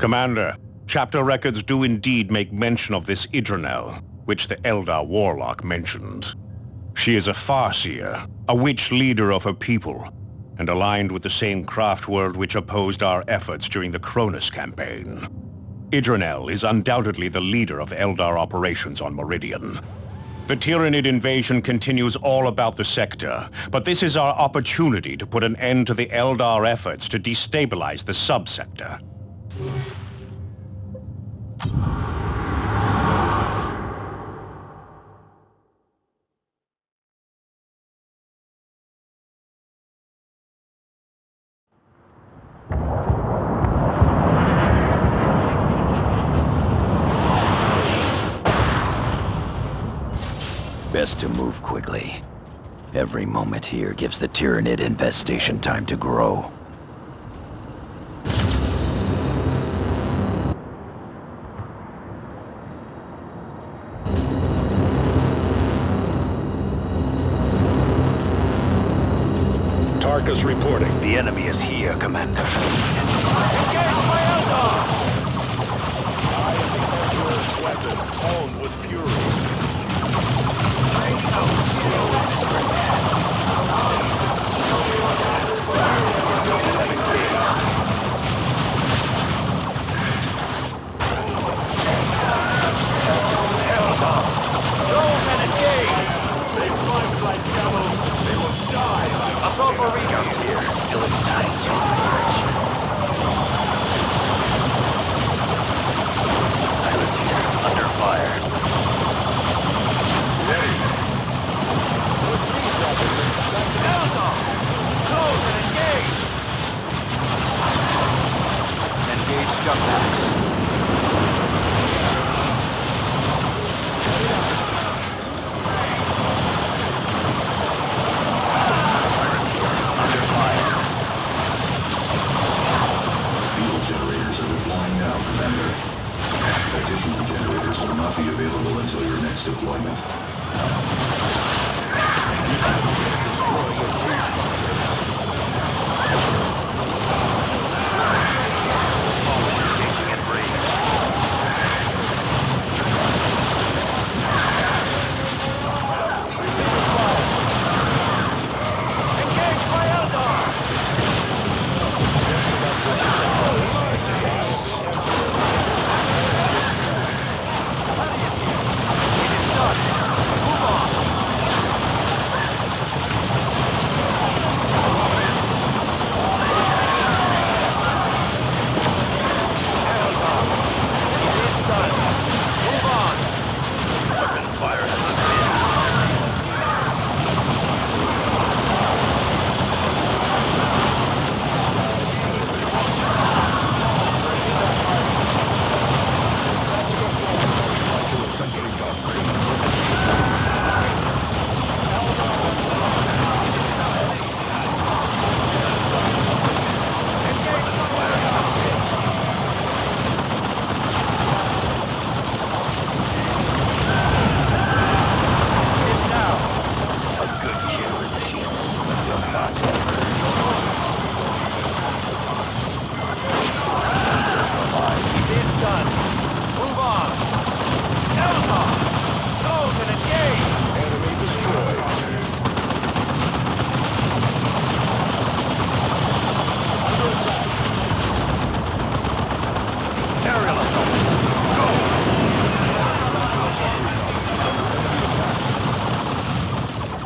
Commander, chapter records do indeed make mention of this Idranel, which the Eldar warlock mentioned. She is a Farseer, a witch leader of her people, and aligned with the same craft world which opposed our efforts during the Cronus campaign. Idranel is undoubtedly the leader of Eldar operations on Meridian. The Tyranid invasion continues all about the sector, but this is our opportunity to put an end to the Eldar efforts to destabilize the subsector. Best to move quickly. Every moment here gives the Tyranid infestation time to grow. Tarkus reporting. The enemy is here, Commander. Engage my Eldar! I am the Emperor's weapon, toned with fury. Assault Marines here, still in time to emerge. Silas here, under fire. Eldar! Close and engage! Engage jump. Additional generators will not be available until your next deployment.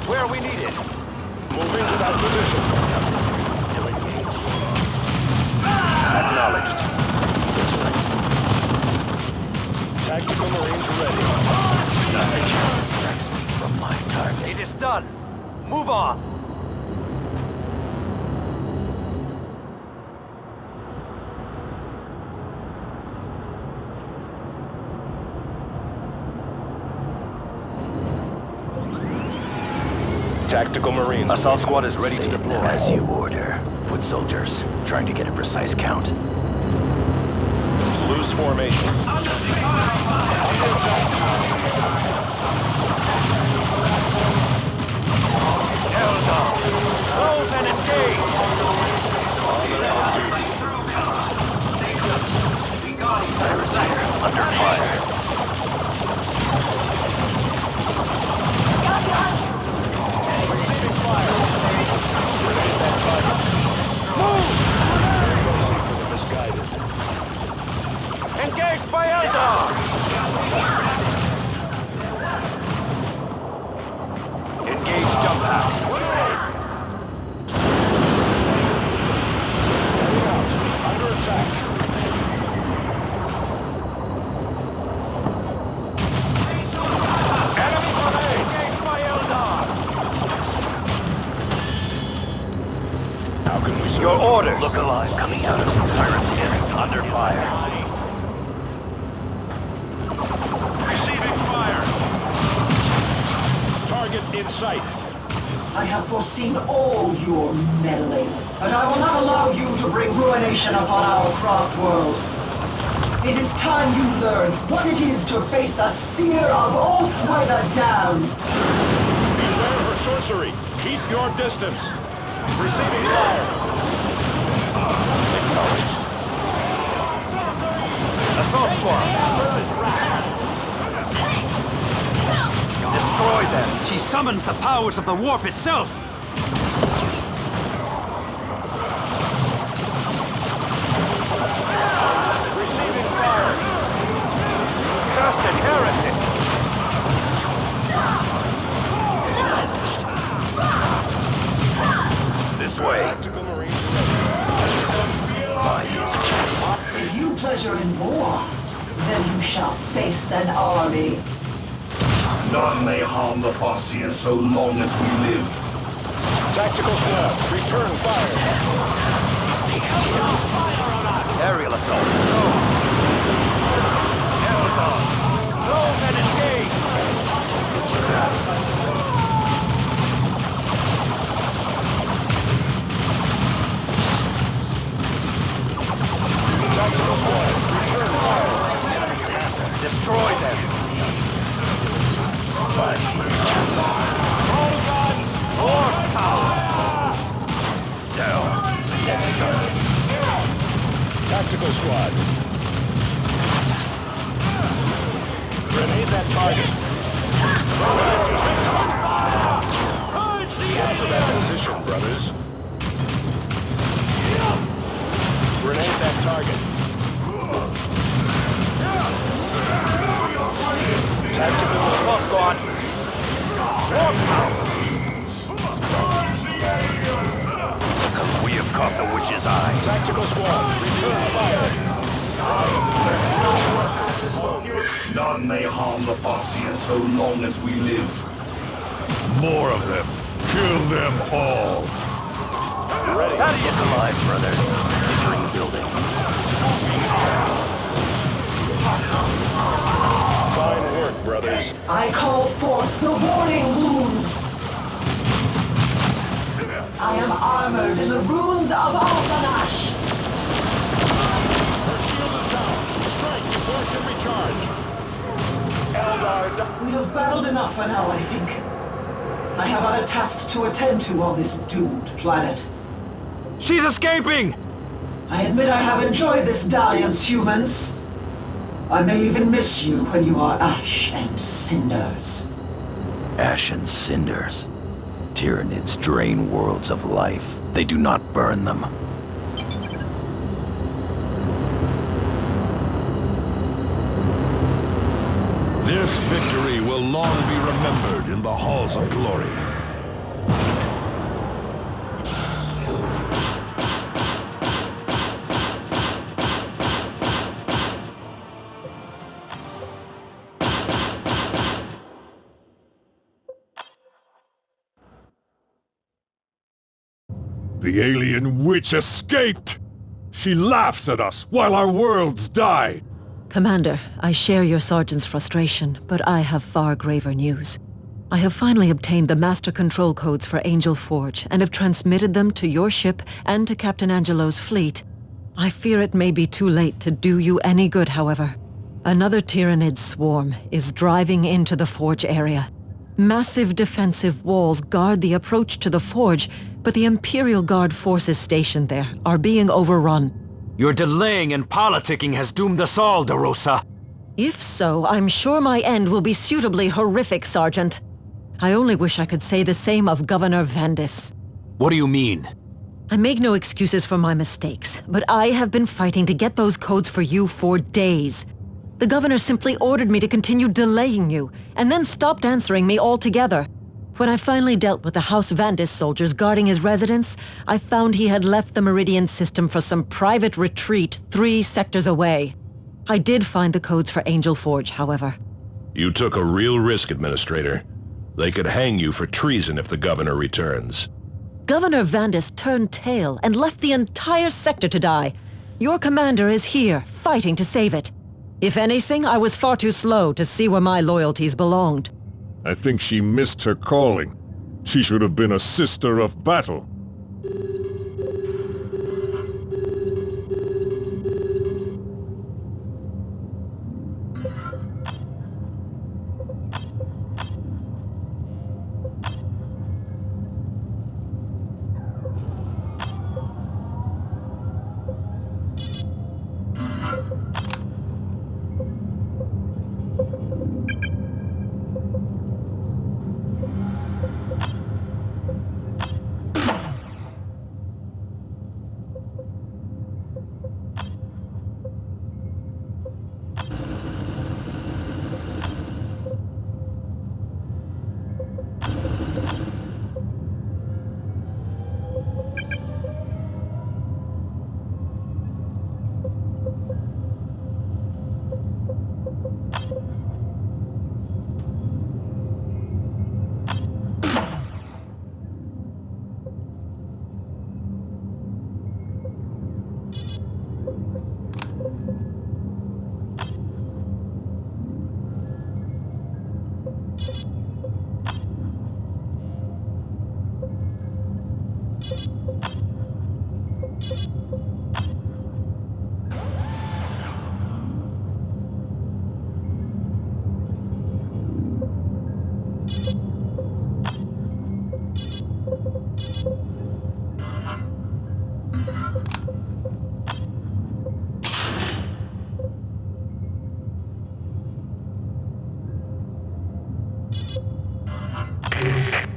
Where we need it. Moving to that position. Still engaged. Acknowledged. Tactical Marines ready. Nothing distracts me from my target. It is done. Move on. Tactical Marines. Assault squad is ready to Say it deploy. as you order. Foot soldiers, trying to get a precise count. Loose formation. Eldar, close and engage. Your orders! Look alive coming out of Cyrus here. Under fire. Receiving fire. Target in sight. I have foreseen all your meddling, but I will not allow you to bring ruination upon our craft world. It is time you learn what it is to face a seer of oath by the damned. Beware her sorcery. Keep your distance. Receiving fire. Acknowledged. Assault squad. Destroy them! She summons the powers of the warp itself! Receiving fire. Cursed heretic! This way! Tactical Marines If you pleasure in war, then you shall face an army. None may harm the Farseer so long as we live. Tactical squad, return fire. Aerial assault! Go! Eldar! Close and engage! Tactical squad, return fire. Destroy them! All guns, More power! Down! Next turn! tactical squad. Grenade that target. Capture that position, brothers. Grenade that target. Tactical Assault squad! More power! We have caught the witch's eye. Tactical squad, return fire. None may harm the Farseer so long as we live. More of them. Kill them all. Ready. Look alive, brothers. Entering the building. Fine work, brothers. I call forth the warning wounds. I am armored in the runes of Alphanash. Her shield is down. Strike before it can recharge. Eldar. We have battled enough for now, I think. I have other tasks to attend to on this doomed planet. She's escaping! I admit I have enjoyed this dalliance, humans. I may even miss you when you are ash and cinders. Ash and cinders. Tyranids drain worlds of life. They do not burn them. This victory will long be remembered in the halls of glory. The alien witch escaped! She laughs at us while our worlds die! Commander, I share your sergeant's frustration, but I have far graver news. I have finally obtained the master control codes for Angel Forge and have transmitted them to your ship and to Captain Angelo's fleet. I fear it may be too late to do you any good, however. Another Tyranid swarm is driving into the Forge area. Massive defensive walls guard the approach to the Forge, but the Imperial Guard forces stationed there are being overrun. Your delaying and politicking has doomed us all, DeRosa. If so, I'm sure my end will be suitably horrific, Sergeant. I only wish I could say the same of Governor Vandis. What do you mean? I make no excuses for my mistakes, but I have been fighting to get those codes for you for days. The governor simply ordered me to continue delaying you, and then stopped answering me altogether. When I finally dealt with the House Vandis soldiers guarding his residence, I found he had left the Meridian system for some private retreat 3 sectors away. I did find the codes for Angel Forge, however. You took a real risk, Administrator. They could hang you for treason if the governor returns. Governor Vandis turned tail and left the entire sector to die. Your commander is here, fighting to save it. If anything, I was far too slow to see where my loyalties belonged. I think she missed her calling. She should have been a sister of battle.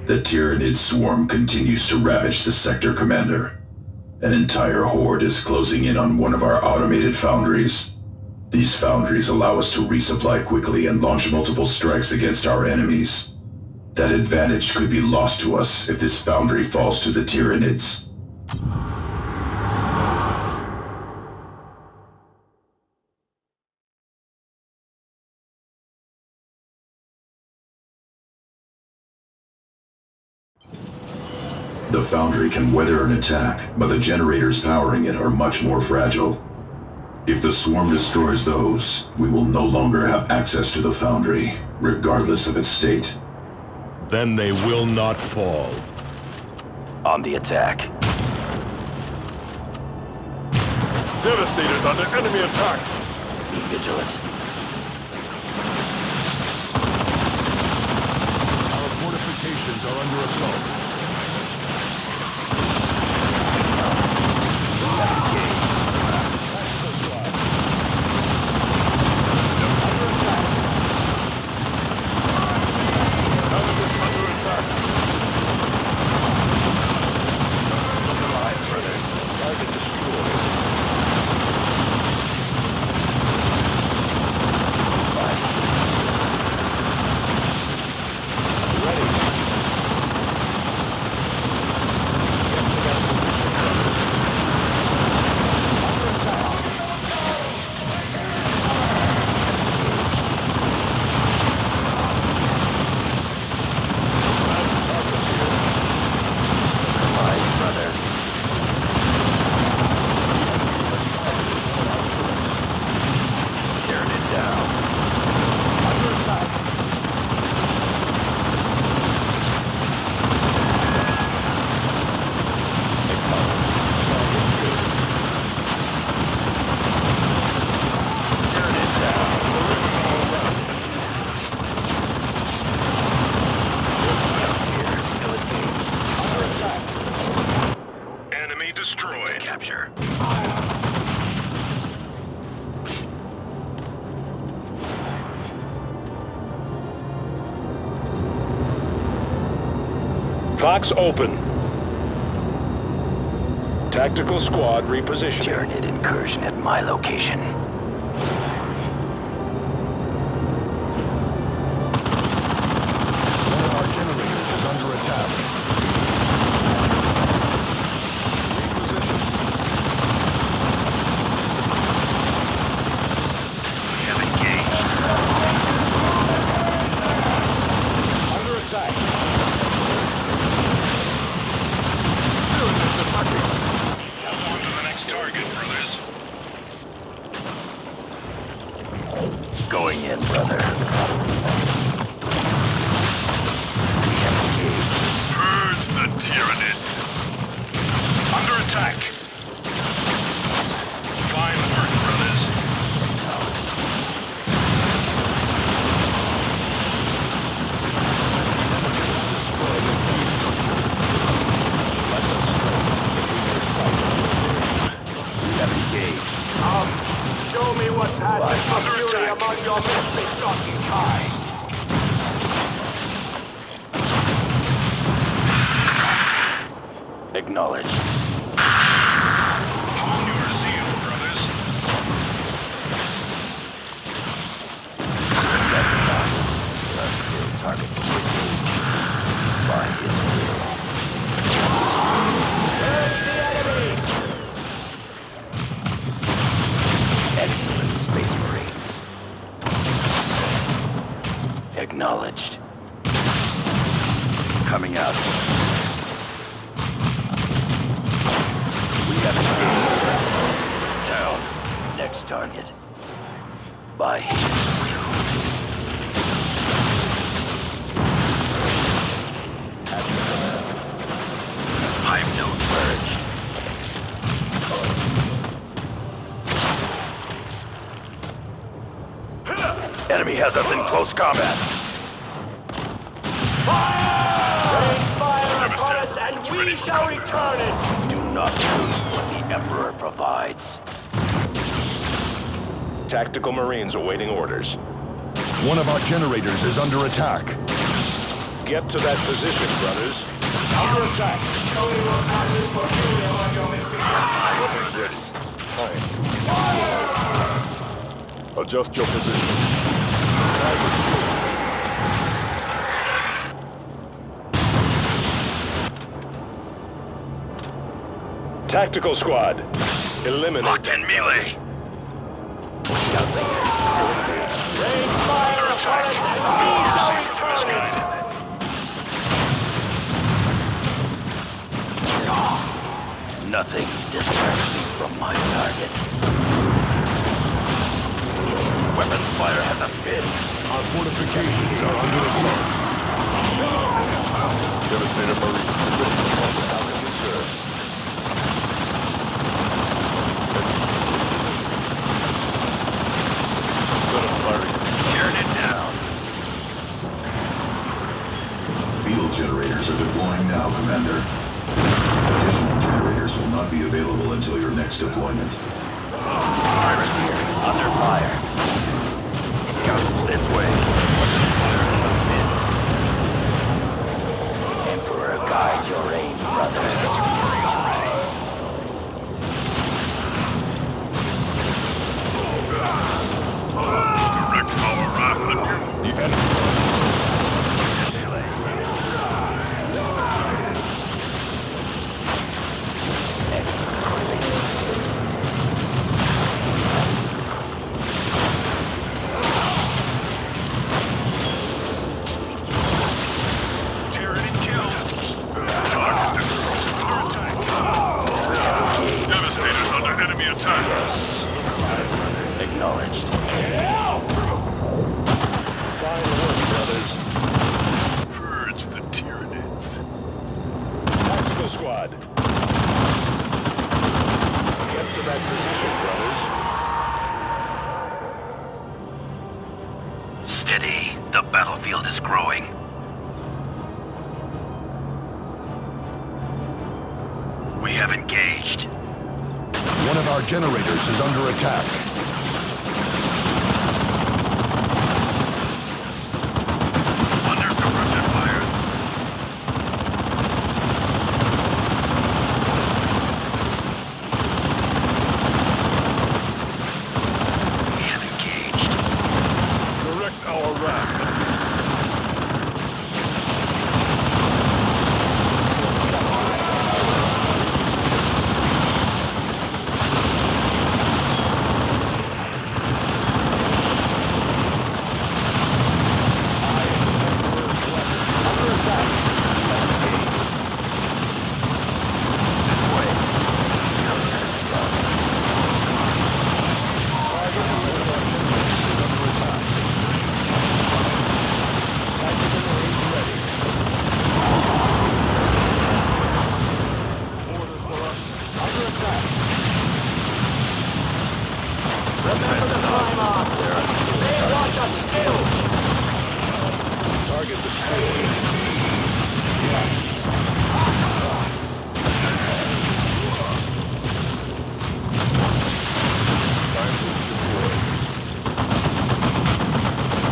The Tyranid swarm continues to ravage the sector, Commander. An entire horde is closing in on one of our automated foundries. These foundries allow us to resupply quickly and launch multiple strikes against our enemies. That advantage could be lost to us if this foundry falls to the Tyranids. The foundry can weather an attack, but the generators powering it are much more fragile. If the swarm destroys those, we will no longer have access to the foundry, regardless of its state. Then they will not fall. On the attack. Devastator's under enemy attack! Be vigilant. Our fortifications are under assault. Box open. Tactical squad repositioning. Tyranid incursion at my location. One of our generators is under attack. We have engaged. Under attack. Acknowledged. On your seal, brothers. Guess not. There are still targets to engage. By his will. There's the enemy! Excellent, Space Marines. Acknowledged. Coming out. We have engaged. Down. Next target. By his will. Hive node purged. Enemy has us in close combat. Rain fire upon us and we shall return it! Do not lose what the Emperor provides. Tactical Marines awaiting orders. One of our generators is under attack. Get to that position, brothers. Under attack. Adjust your position. Tactical squad. Eliminate. Locked in melee. Rain fire upon us and we shall return it! Nothing distracts me from my target. Weapons fire has us pinned. Our fortifications are under assault. Devastator Marine. How can we serve? Tearing it down. Field generators are deploying now, Commander. Additional generators will not be available until your next deployment. Cyrus here, under fire. Scouts this way. Weapons fire has us pinned. Emperor, guide your aim, brothers. Direct our wrath on you. The enemy. Tyranid killed. Target destroyed. Under attack. Devastators under enemy attack. Acknowledged. Fine work, brothers. Purge the Tyranids. Tactical squad. Get to that position, brothers. Steady. The battlefield is growing. We have engaged. One of our generators is under attack. Under suppression fire. We have engaged. Direct our wrath. Target destroyed. Time to deploy.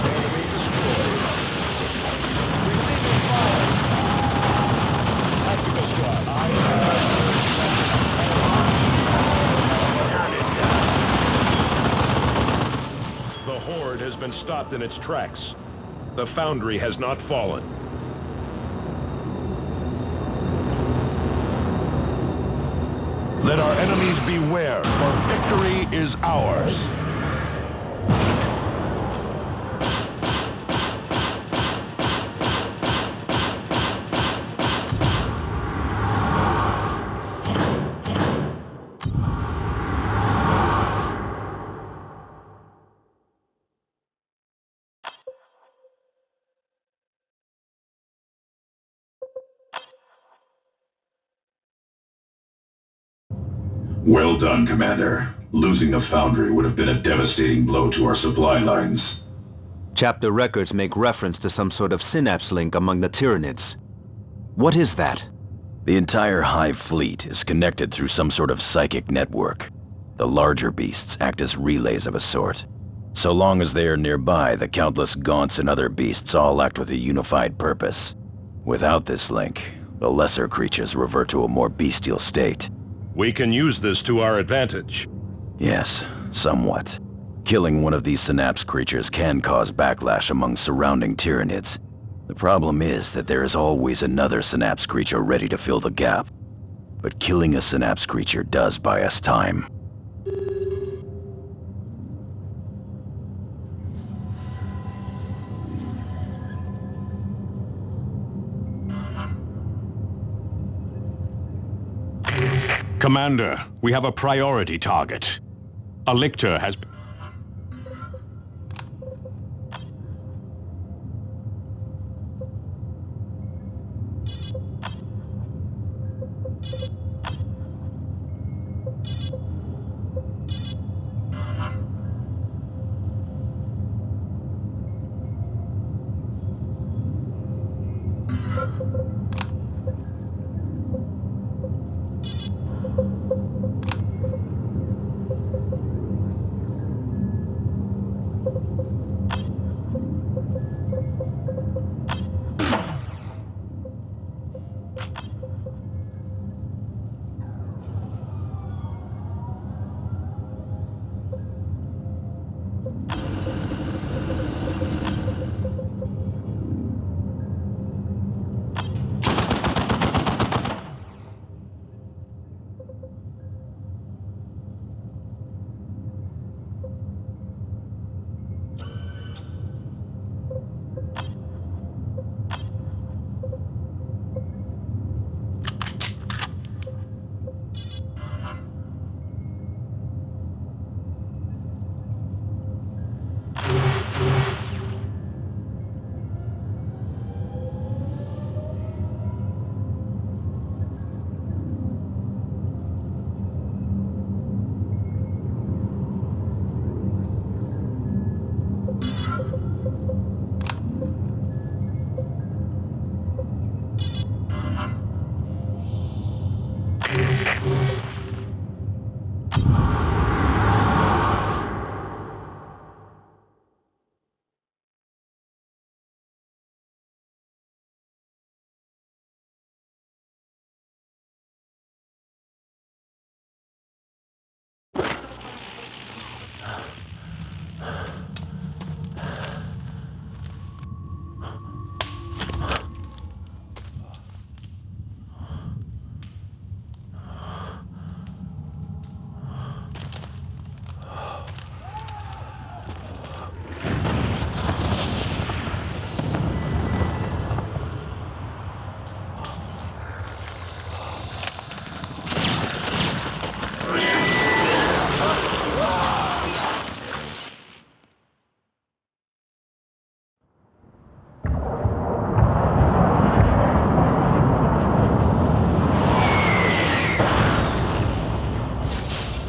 Enemy destroyed. Receiving fire. Tactical squad. stopped in its tracks. The Foundry has not fallen. Let our enemies beware, for victory is ours. Well done, Commander. Losing the Foundry would have been a devastating blow to our supply lines. Chapter records make reference to some sort of synapse link among the Tyranids. What is that? The entire Hive fleet is connected through some sort of psychic network. The larger beasts act as relays of a sort. So long as they are nearby, the countless Gaunts and other beasts all act with a unified purpose. Without this link, the lesser creatures revert to a more bestial state. We can use this to our advantage. Yes, somewhat. Killing one of these synapse creatures can cause backlash among surrounding Tyranids. The problem is that there is always another synapse creature ready to fill the gap. But killing a synapse creature does buy us time. Commander, we have a priority target. A lictor has...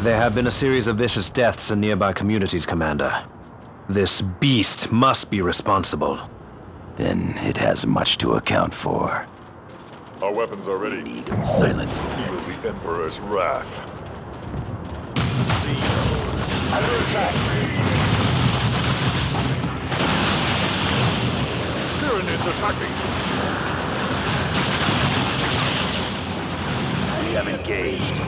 There have been a series of vicious deaths in nearby communities, Commander. This beast must be responsible. Then it has much to account for. Our weapons are ready. Need silent. Feel the Emperor's wrath. Under attack! Tyranids attacking! We have engaged.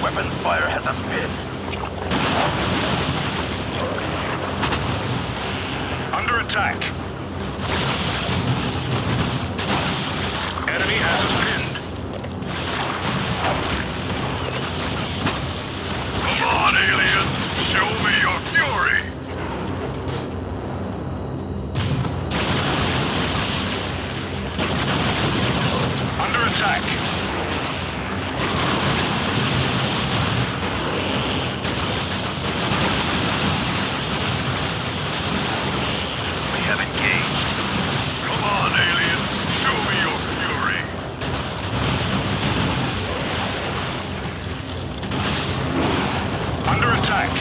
Weapons fire has us pinned. attack. Enemy has us pinned. Come on, aliens! Show me your fury! Under attack. We have engaged. Come on, aliens. Show me your fury. Under attack.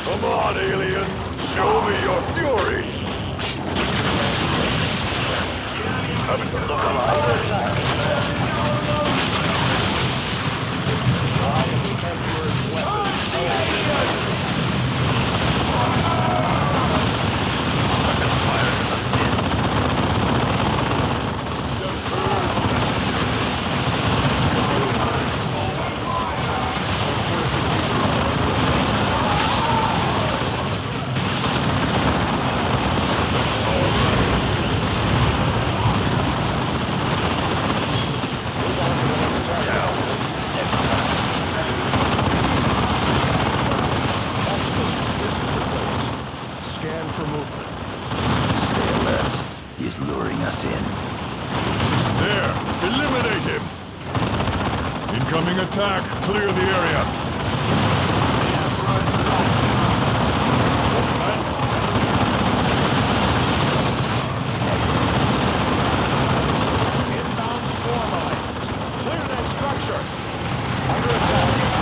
Come on, aliens! Show me your fury! Having to look Stay alert. He's luring us in. there! Eliminate him! Incoming attack! Clear the area! Inbound swarm mines! Clear that structure! Under attack!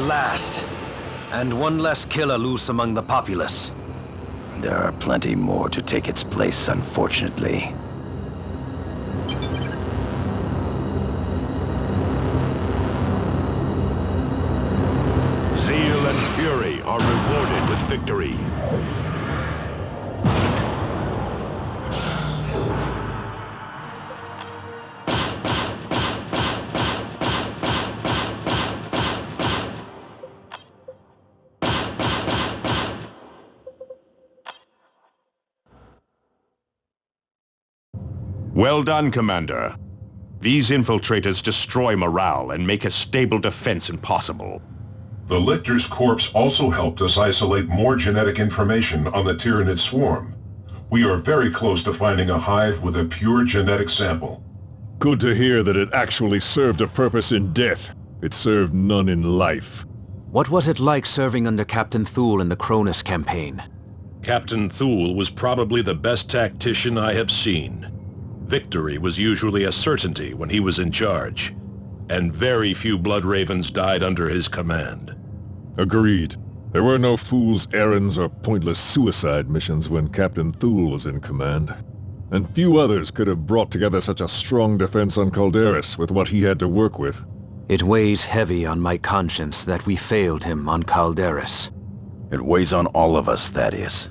Last. And one less killer loose among the populace. There are plenty more to take its place, unfortunately. Zeal and fury are rewarded with victory. Well done, Commander. These infiltrators destroy morale and make a stable defense impossible. The Lictor's corpse also helped us isolate more genetic information on the Tyranid swarm. We are very close to finding a hive with a pure genetic sample. Good to hear that it actually served a purpose in death. It served none in life. What was it like serving under Captain Thule in the Cronus campaign? Captain Thule was probably the best tactician I have seen. Victory was usually a certainty when he was in charge, and very few Blood Ravens died under his command. Agreed. There were no fool's errands or pointless suicide missions when Captain Thule was in command. And few others could have brought together such a strong defense on Calderis with what he had to work with. It weighs heavy on my conscience that we failed him on Calderis. It weighs on all of us, that is.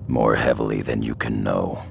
More heavily than you can know.